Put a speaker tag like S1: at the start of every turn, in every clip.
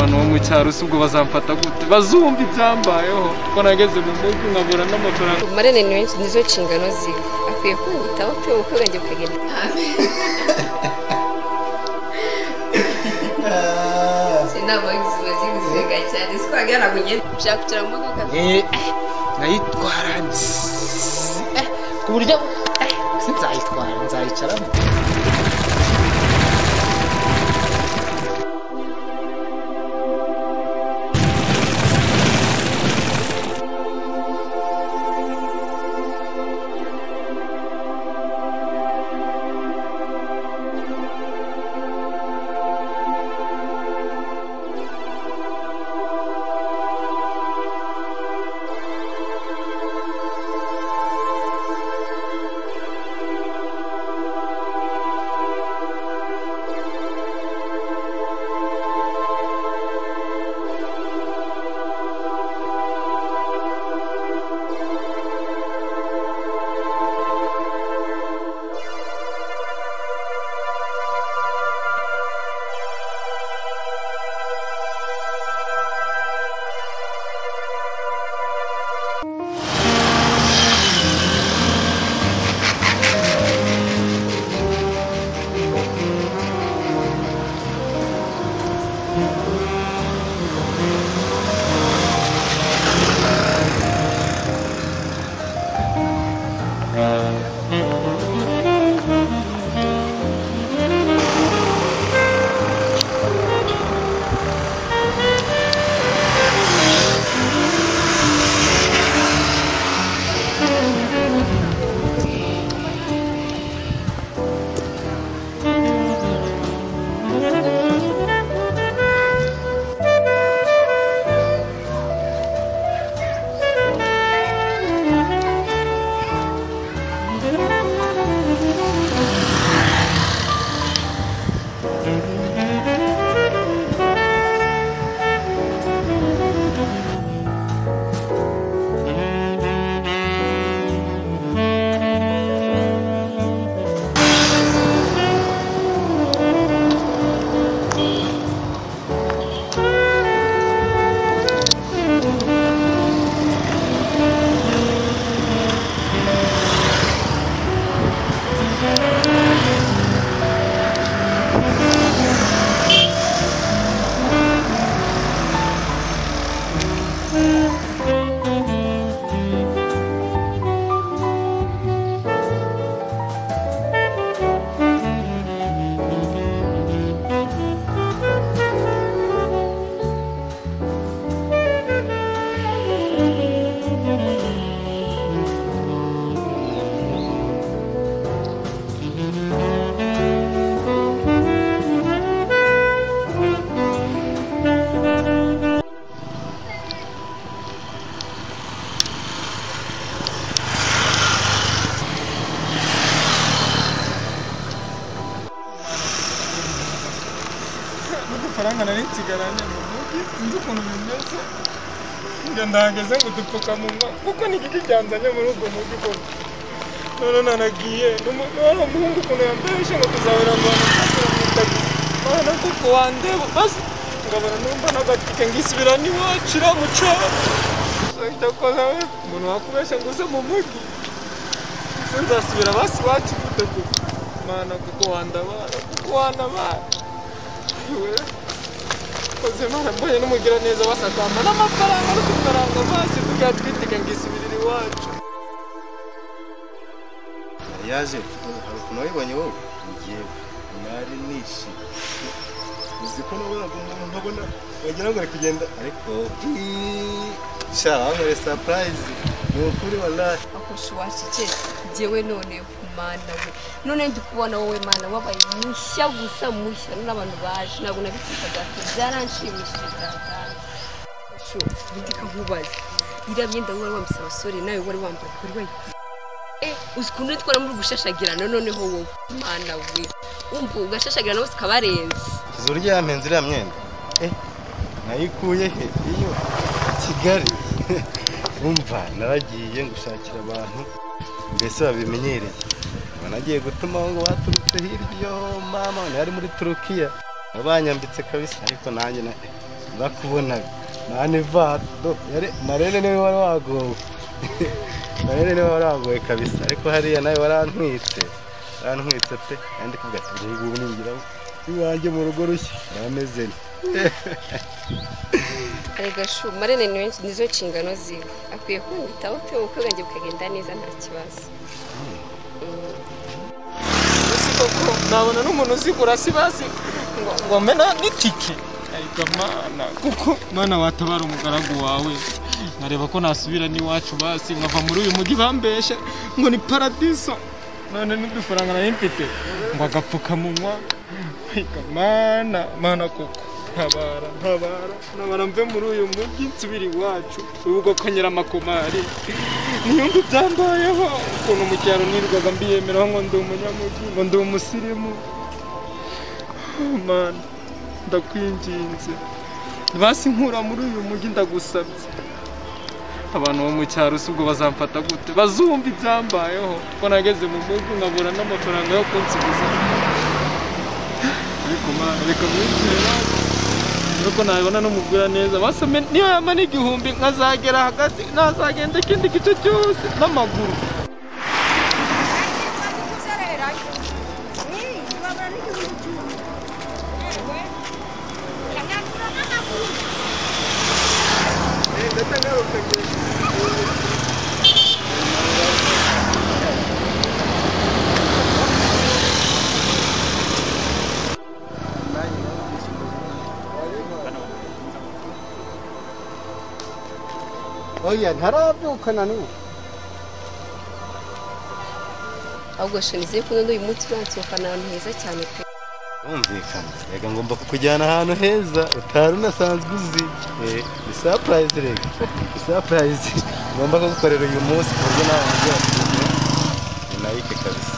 S1: abantu bo mu cyaro ubwo bazamfata gute bazumva ibyambayeho ko nageze mu mujyi nkabura n'amafaranga
S2: Marene nizo nshingano ziwe akwiye kwitaho pe ukaganje ukagenda sinabagize zigizega cyane twagana kugenda cyakutira mu modoka
S3: nayitwara ku buryo sinzayitwara nzayicaramo
S1: faranga nari nsigaranye mu mujyi sinzi ukuntu bimeze njya ndahageze ngo dupfukamunwa kuko ni igiti cyanzanye muri ubwo mujyi koko none nanagiye n'uwo muhungu ukuntu yambeshe ngo tuzahora ngo mana kuko wandeba basi ngabona numva n'agatike ngisubira n'iwacu iramuca cyakoze umuntu wakubesha ngo uze mu mujyi sinzasubira basi iwacu gute kuko mana kuko wandabara koze mana mbonye n'umugira neza wasakamba n'amafaranga n'udufaranga basi tugira twitike ngisubirira iwacu
S4: yaje ukuntu wabibonye wowe ngiye nari nishimye uzi ko nabonaga umuntu nkabona wagira ngo ari kugenda ariko sha wamere surprise ni ukuri wallahi
S2: akoshwashi cyese jewe none mana we none ndikubona wowe mana wabaye mushya gusa mushya n'abantu baje ntabwo nabitsikaga byaranshimishije cyane sho ndika nkubaza irabyenda wari wambisa abasore nawe wari wambaye kuri we usikunde twara muri gushashagirana noneho wowe mana we umva ugashashagirana bose kabarenze
S4: zurya yamenze iriya myenda nayikuye he iyo Kigali umva naragiye ngushakira abantu mbese babimenyereye banagiye gutuma ngo baturutse hirya mama nari muri Turukiya abanyambitse kabisa ariko nanjye bakubonaga nani vato yari Marene niwe wari wagowe Marene niwe wari wagowe kabisa ariko hariya nawe warantwitse pe kandi kuvuga ati ubu ningira iwanjye mu rugo rushya barameze
S2: arega shu Marene nizo nshingano ziwe akwiye kwitaho pe uko gange bukagenda neza nta kibazo
S1: koko nabona n'umuntu uzigura sibazi ngo mena n'itike ariko mana kuko mana watabara umugaragu wawe nkareba ko nasubira n'iwacu basi nkava muri uyu mujyi bambeshe ngo ni paradiso none n'udufaranga nari mfite ngo agapfukamunwa ariko mana koko ntabara mve muri uyu mujyi nsubira iwacu ubwo kanyera amakomari niyo ngo byambayeho ukuntu mu cyaro nirwaga mbiyemeraho ngo ndi umunyamujyi ngo ndi umusirimu mana ndakwinginze basi nkura muri uyu mujyi ndagusabye abantu bo mu cyaro ubwo bazamfata gute bazumva ibyambayeho ko nageze mu mujyi nkabura n'amafaranga yo kunsubiza ariko mana reka mwizera nuko nabibona n'umugura neza basome niyo yama n'igihumbi nkazagera hagati nazagenda ikindi gice cyose n'amaguru
S3: oya ntarabyukana n'ubu
S2: ahubwo shanize ko uyu munsi uransohokana ahantu heza cyane pe
S4: umvikana rega ngomba kukujyana ahantu heza utari unasanzwe uzi ni surprise rega ni surprise ngomba kugukorera uyu munsi ku buryo nawe mujya ni nayike kabisa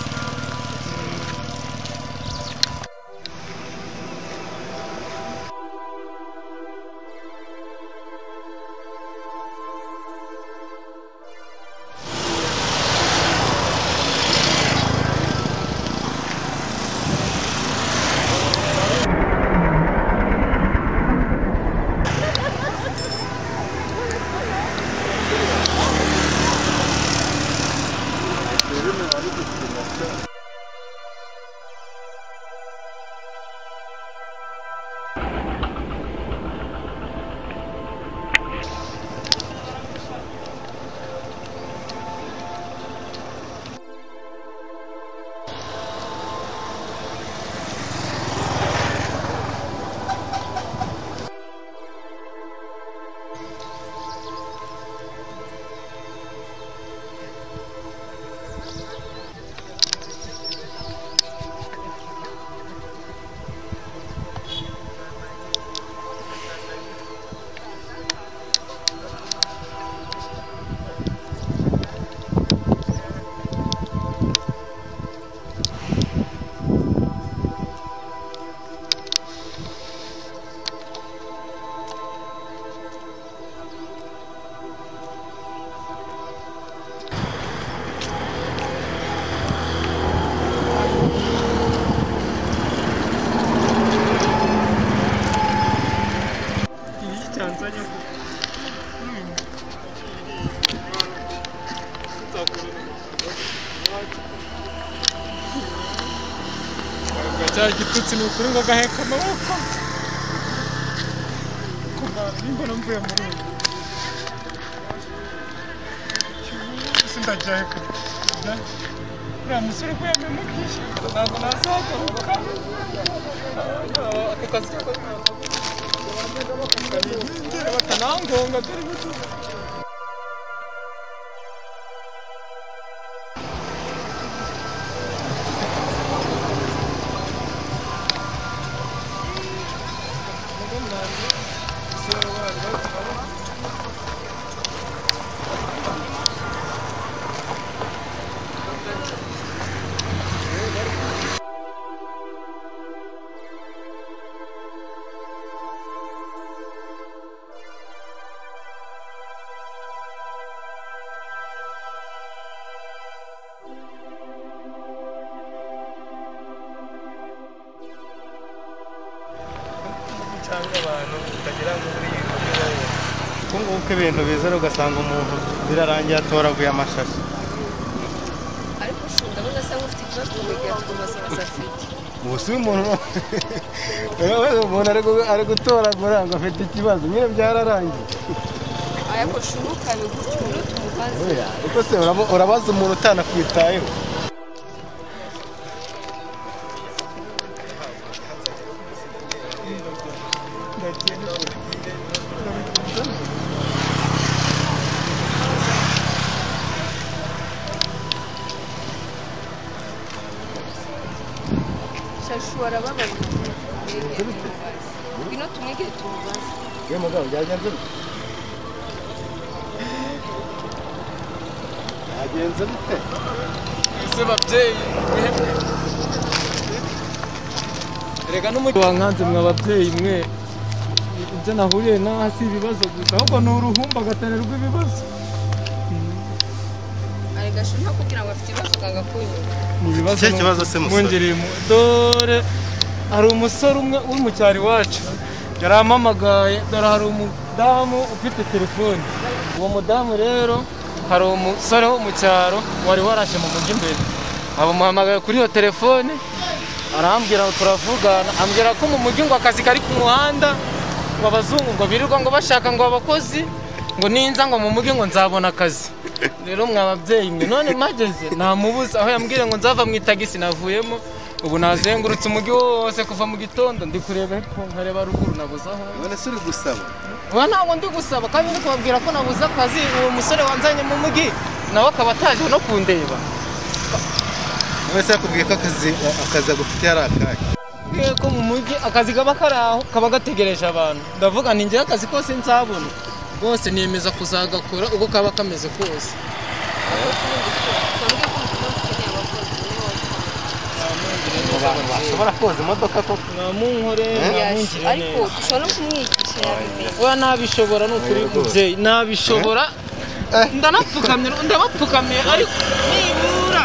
S1: cyari gitutsi ni ukuri ngo gaheka amaboko nimbona mvuye muri ubu sindajyahe uriya musore ko yamemukishe ntabwo nazagaruka ako kazi bakanangonga dore buto usanga abantu utagira ngo buri ibintu
S3: kuko nguko ibintu bizera ugasanga umuntu birarangiye atoraguye amashashi.
S2: ariko ndabona asa nk'ufite ikibazo mu gihe twubaza afite
S3: ubu si umuntu ari gutoragura ngo afite ikibazo nyine byararangiye.
S2: ariko ntukabe gutyo tumubaze.
S3: ariko se urabaza umuntu utanakwitayeho.
S2: Shashura baba bino tumwege tumubaze.
S3: Ye mugabo byagenze bite?
S1: ese babyeyi rega n'umugi wankanze mwe ababyeyi mwe ibyo nahuriye naho si ibibazo gusa ahubwo ni uruhumba agatererwa ibibazo.
S2: arega shunta kugira ngo afite ibibazo kanga kunyura
S1: ni ibibazo
S3: Cye kibazo se musore.
S1: Mungereye dore hari umusore umwe uri mu cyari wacu yarampamagaye dore hari umudamu ufite telefone. Uwo mudamu rero hari umusore wo mu cyaro wari warashe mu mujyi imbere abamuhamagaye kuri iyo telefone arambwira ngo turavugana ambwira ko mu mujyi ngo akazi kari ku muhanda ngo abazungu ngo birirwa ngo bashaka ngo abakozi ngo ninza ngo mu mujyi ngo nzabona akazi. Rero mwababyeyi mwe none mageze namubuza aho yambwire ngo nzava mu itagisi navuyemo ubu nazengurutse umujyi wose kuva mu gitondo ndi kureba hepfo nkareba ruguru nabuze aho.
S3: None se uri gusaba?
S1: Wa ntabwo ndi gusaba kandi ndi kubabwira ko nabuze akazi uwo musore wanzanye mu mujyi nawe akaba ataje no kundeba.
S3: Wese yakubwiye ko akazi agufitiye ari akahe?
S1: Ko mu mujyi akazi kaba kari aho kaba gategereje abantu ndavuga nti ngewe akazi kose nzabona rwose niyemeza kuzagakora uko kaba kameze kose.
S3: Washobora koza imodoka koko?
S1: Namunkorera
S2: ariko dushobora no kumwigisha yabimenye.
S1: Oya nabishobora n'ukuri mubyeyi nabishobora ndabapfukamiye ariko nibura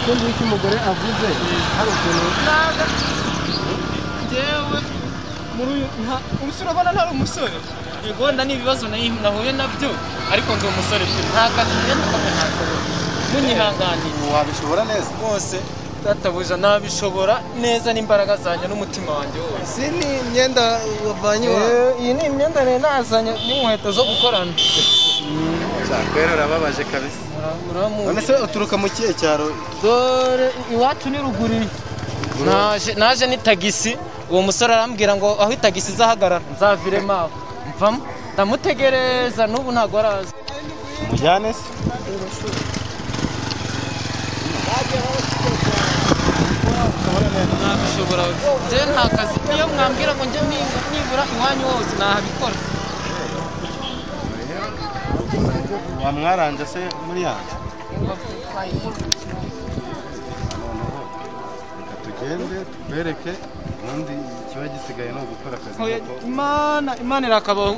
S3: Kumva iki umugore avuze hari ukuntu
S1: naga njyewe muri uyu umusore ubona ntari umusore yego wenda n'ibibazo nahuye nabyo ariko ndi umusore nta kazi ngenda ntakora munyihanganiye.
S3: wabishobora neza
S1: Bose databuja nabishobora neza n'imbaraga zanjye n'umutima wanjye wose.
S3: si ni imyenda wavanye
S1: Iyi ni imyenda rero nazanye n'inkweto zo gukorana.
S3: rero urababaje kabisa. None se uturuka mu kihe cyaro?
S1: Dore iwacu ni ruguru. Naje ni tagisi uwo musore arambwira ngo aho itagisi izahagarara nzaviremo aho mvamo ndamutegereza n'ubu ntabwo araza.
S3: Mujyane se?
S1: Nabishobora njye nta kazi niyo mwambwira ngo njye nibura iwanyu hose nahabikora.
S3: Wamwaranje se muri yanjye? Reka tugende tubereke ubundi ikiba gisigaye ni ugukora akazi.
S1: Imana irakabaho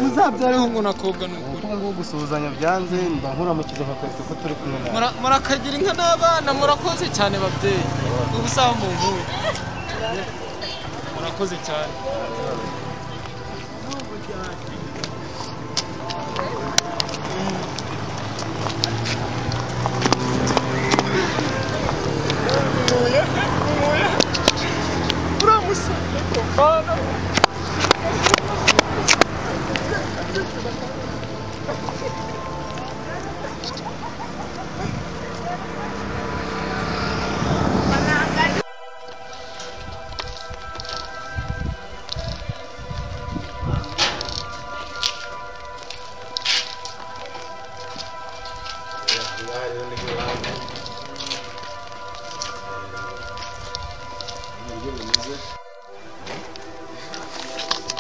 S1: muzabyareho ngo nakobwa n'ukuri.
S3: Ngo gusuhuzanya byanze mba nkuramukiza akazi ko turi kumwe nawe.
S1: Murakagira inka n'abana murakoze cyane babyeyi ubu sawa mu nkuru murakoze cyane.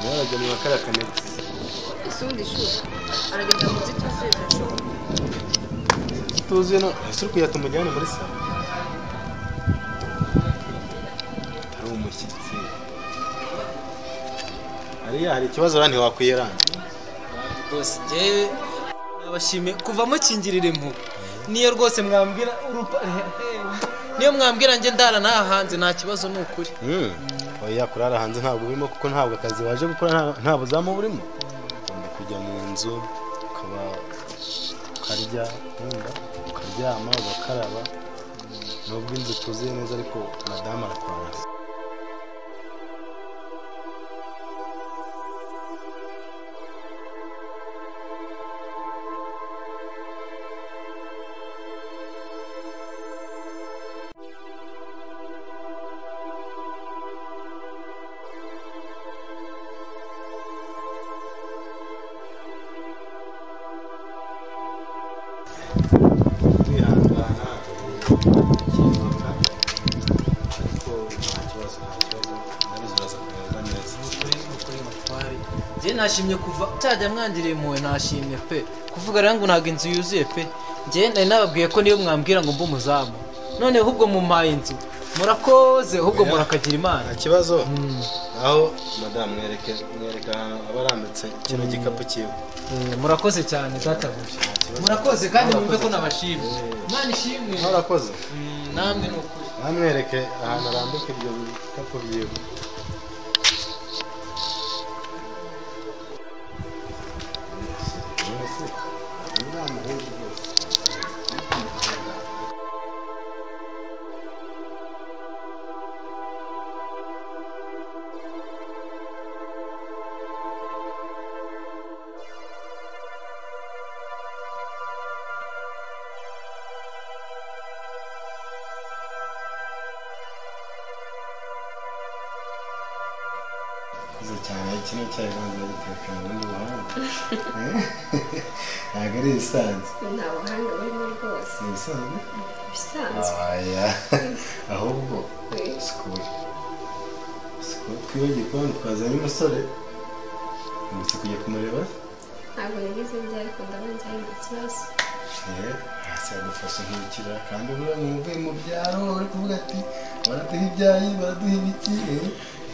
S3: Naraje mu makara kanetse.
S2: Isundi shuri aragenda mu zito zeza shuri.
S3: Tuzi no ese kuyatumujyana muri sala. Ari umushyitsi. Hari ikibazo rani wakwiyerana.
S1: Bose jewe nabashime kuva mukingirire mu niyo rwose mwambwira
S5: niyo mwambwira njye ndara naha hanze nta kibazo ni ukuri.
S4: Oya kurara hanze ntabwo birimo kuko ntabwo akazi waje gukora nta buzamu burimo. Ugomba kujya mu nzu ukaba ukarya wenda ukaryama ugakaraba nubwo inzu ituzuye neza ariko madamu arakwara.
S5: Nashimye kuva cyajya mwangiriye impuhwe nashimye pe kuvuga rero ngo ntabwo inzu yuzuye pe njye nari nababwiye ko niyo mwambwira ngo mbe umuzamu none ahubwo mumpaye inzu murakoze ahubwo murakagira Imana.
S4: Nta kibazo aho madamu mwereka abarambitse kino gikapu cyiwe.
S5: Murakoze cyane databuja murakoze kandi mwumve ko nabashimye Imana ishimwe.
S4: Murakoze
S5: namwe ni ukuri
S4: namwereke ahantu arambika ibyo bikapu byiwe. cyane kino cyayi banza guteka mu bundi buhanga ntabwo ari ibisanzwe.
S2: Nta buhanga burimo rwose.
S4: Ni ibisanzwe?
S2: Bisanzwe.
S4: Oya ahubwo sikuri twibagiye kubona twazanye umusore uretse kujya kumureba.
S2: Ntabwo nigeze njya ariko ndabona ari ikibazo.
S4: Hasi yagufashe nk'ikira kandi uvuye mu byaro uri kuvuga ati baraduha ibyayi baraduha ibiki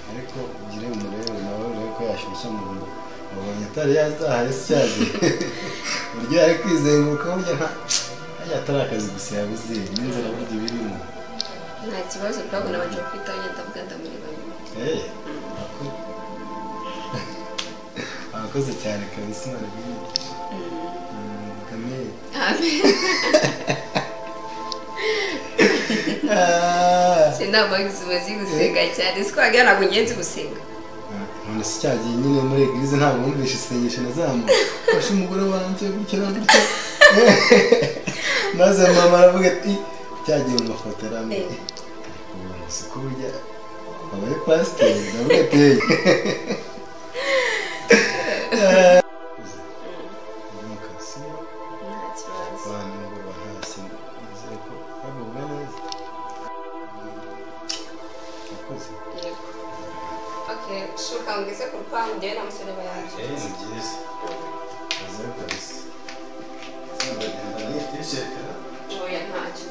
S4: ariko ugire umurebe nawe urebe ko yashyushya mu nda ubonye atari yazahaye se cyagiye uburyo yari kwizenguruka burya hajya atari akazi gusa yabuze n'inzira burya ibirimo.
S2: Nta kibazo twabona baje kwitaho ngenda mvuga ndamureba nyuma.
S4: Arakoze cyane kabisa Imana Amen.
S2: Sinamagize ubuzi gusenga cyane sikwagira ntabwo ngenzi gusenga.
S4: None si cyagiye nyine muri eglise ntabwo wumvishe isengesho nazamu fashe umugore wanjye gutya na gutya maze mama aravuga ati cyagiye mu mafoto aramye siko burya abaye pasiteri ndavuga ati
S2: shuka ngeze ku rupangu njyewe na musore bayanjye.
S4: Ni byiza azaye kabisa ndagenda nitisheka
S2: oya ntacyo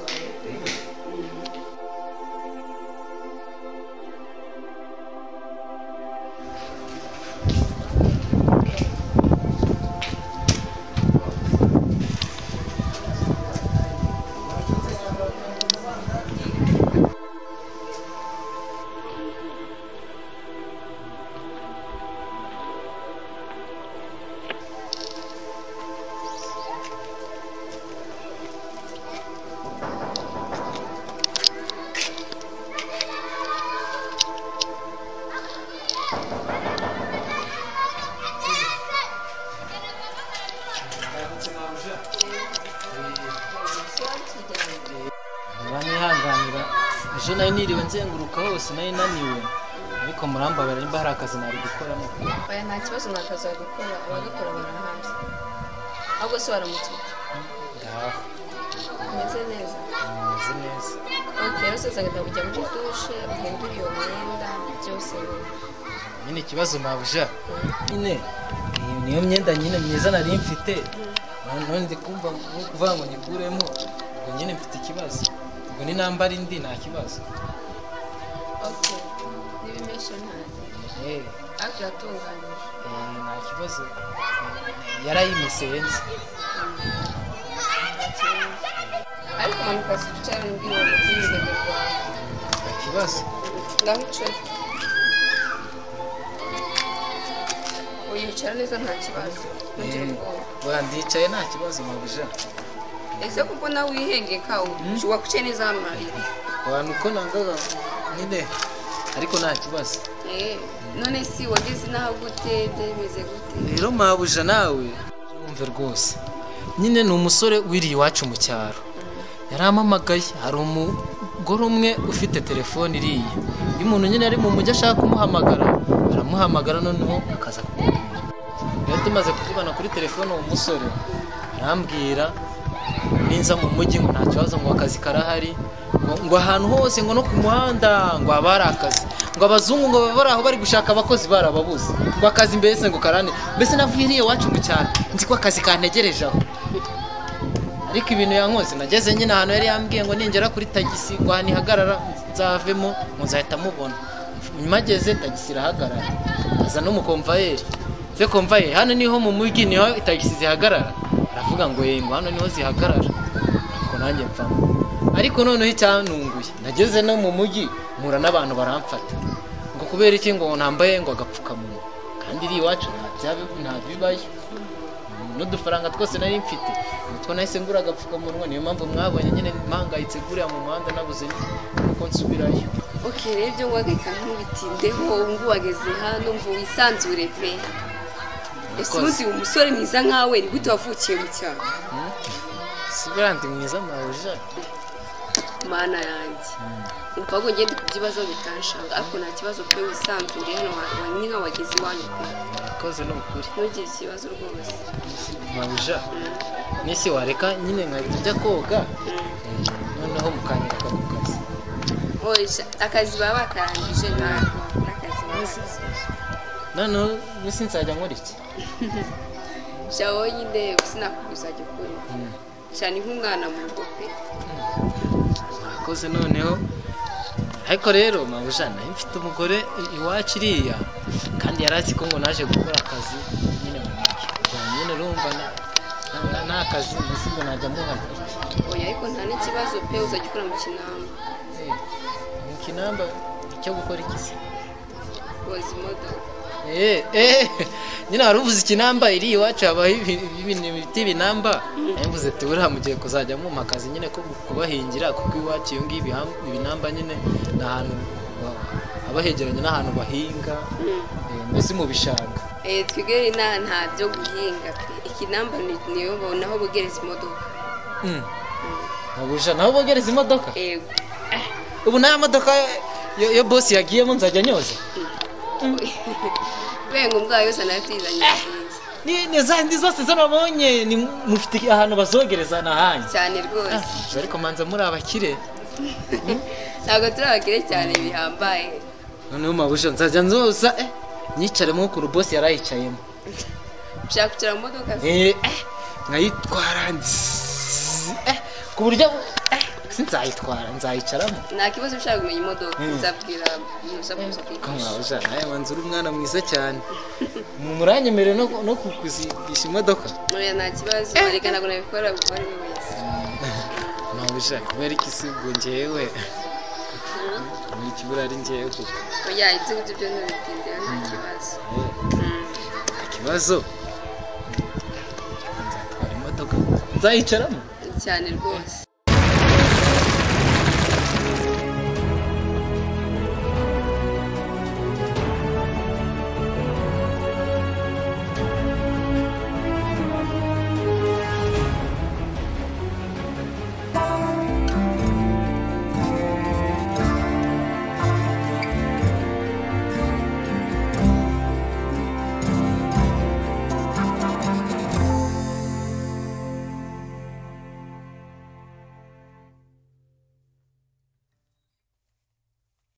S5: banyihanganira ejo nari niriwe nzenguruka hose nari naniwe ariko murambabara nimba hari akazi nari gukora no
S2: oya nta kibazo nakaza gukora abagakora barahanze ahubwo se waramutse
S5: ngaho
S2: umeze neza rero se nzagenda kujya muri dushe uhindura iyo myenda byose
S5: nyine ikibazo mabuja nyine niyo myenda nyine myiza nari mfite none ndi kumva kuvuga ngo nyikuremo ngo nyine mfite ikibazo ngo ni nambara indi nta kibazo.
S2: n'ibimeshe ntazi ariko yatunganyije
S5: nta kibazo yarayimesenze
S2: ariko manuka sicara mbwira ngo nzizere rwawe
S5: ikibazo
S2: ngaho icare uyicara neza nta kibazo ntugire ubwoba
S5: ndicaye nta kibazo mabuja
S2: ese kuko nawe wihengeka wakuciye neza hano
S5: abantu uko nangaga nyine ariko nta kibazo
S2: none si wageze naho gute bimeze gute
S5: rero mabuja nawe urumve rwose nyine ni umusore wiriye iwacu mu cyaro yarampamagaye hari umugore umwe ufite telefone iriya iyo umuntu nyine ari mu mujyi ashaka kumuhamagara aramuhamagara noneho akaza kumubwira rero tumaze kuvugana kuri telefone uwo musore arambwira ninza mu mujyi ngo nta kibazo ngo akazi karahari ngo ahantu hose ngo no ku muhanda ngo haba hari akazi ngo abazungu ngo bari aho bari gushaka abakozi barababuze ngo akazi mbese ngo karane mbese navuye iriya iwacu mu cyaro nzi ko akazi kantegereje aho ariko ibintu yankoze nageze nyine ahantu yari yambwiye ngo ningera kuri tagisi ngo ahantu ihagarara nzavemo ngo nzahita mubona mageze tagisi irahagarara aza n'umukomvayeri se komvayeri hano niho mu mujyi niho tagisi zihagarara aravuga ngo ngo hano niho zihagarara ngo nanjye mfamo ariko noneho icyantunguye nageze no mu mujyi mpura n'abantu baramfata ngo kubera iki ngo ntambaye ngo agapfukamunwa kandi iri iwacu nta bibayo n'udufaranga twose nari mfite utwo nahise ngura agapfukamunwa niyo mpamvu mwabonye nyine mpangayitse guriya mu muhanda nabuze uko nsubirayo
S2: rero ibyo ngwagahita ntubitindeho ngo wageze hano ngo wisanzure pe ese uzi umusore mwiza nkawe ni gute wavukiye mu cyaro
S5: si brandi mwiza mabuja
S2: mana yanjye umva ngo ngende ku bibazo bitanshanga ariko nta kibazo pe wisanzure hano ni nka wageze iwanyu pe
S5: koze no ukuri
S2: ntugire ikibazo rwose
S5: mabuja nisi wareka nyine nkahita ujya koga noneho mukanyereka ku kazi
S2: akazi baba bakarangije ntabwo n'akazi basize
S5: noneho nisi nzajya nkora iki
S2: sha wonyine sinakubwiza ajya ukuri cyane nk'umwana mu rugo pe
S5: mwakoze noneho ariko rero mabuja nayo mfite umugore iwacu iriya kandi yari azi ko ngo naje gukora akazi nyine mu mujyi nyine urumva nta kazi mbese ngo najya muhana
S2: oya ariko nta n'ikibazo pe uzajya ukora mu kinamba
S5: mu kinamba icyo gukora iki se
S2: koza imodoka
S5: nyine wari uvuze ikinamba iri iwacu habaho ibiti binamba mvuze ati buriya mugiye kuzajya mu akazi nyine ko kubahingira kuko iwacu iyo ngiyo ibinamba nyine ni ahantu haba hegeranye n'ahantu bahinga mbese mu bishanga
S2: twigere nta byo guhinga pe ikinamba niyo naho bogereza imodoka
S5: naho bogereza imodoka ubu nta modoka yo bosi yagiyemo nzajya nyoza
S2: wenga ubwayo yose naratizanye
S5: ni zandi zose zo nabonye mufite ahantu bazogereza n'ahandi
S2: cyane rwose
S5: ariko manza muri abakire
S2: ntabwo turi abakire cyane bihambaye
S5: noneho mabuja nzajya nzoza nyicaremo ukuntu bosi yarayicayemo
S2: ushaka kwicara mu modoka
S5: nkayitwara ku buryo sinzayitwara nzayicaramo
S2: nta kibazo ushaka kumenya imodoka nzabwira musakuza
S5: mabuja nawe manza uri umwana mwiza cyane muranyemerere no kukuzigisha imodoka
S2: oya nta kibazo ariko ntabwo nabikora uwo ari we wese
S5: mabuja kubera iki si ubwo njyewe ni ikibura ari njyewe kuko
S2: oya ibyo ngibyo byo ntubitindira nta kibazo
S5: ikibazo nzatwara imodoka nzayicaramo
S2: cyane rwose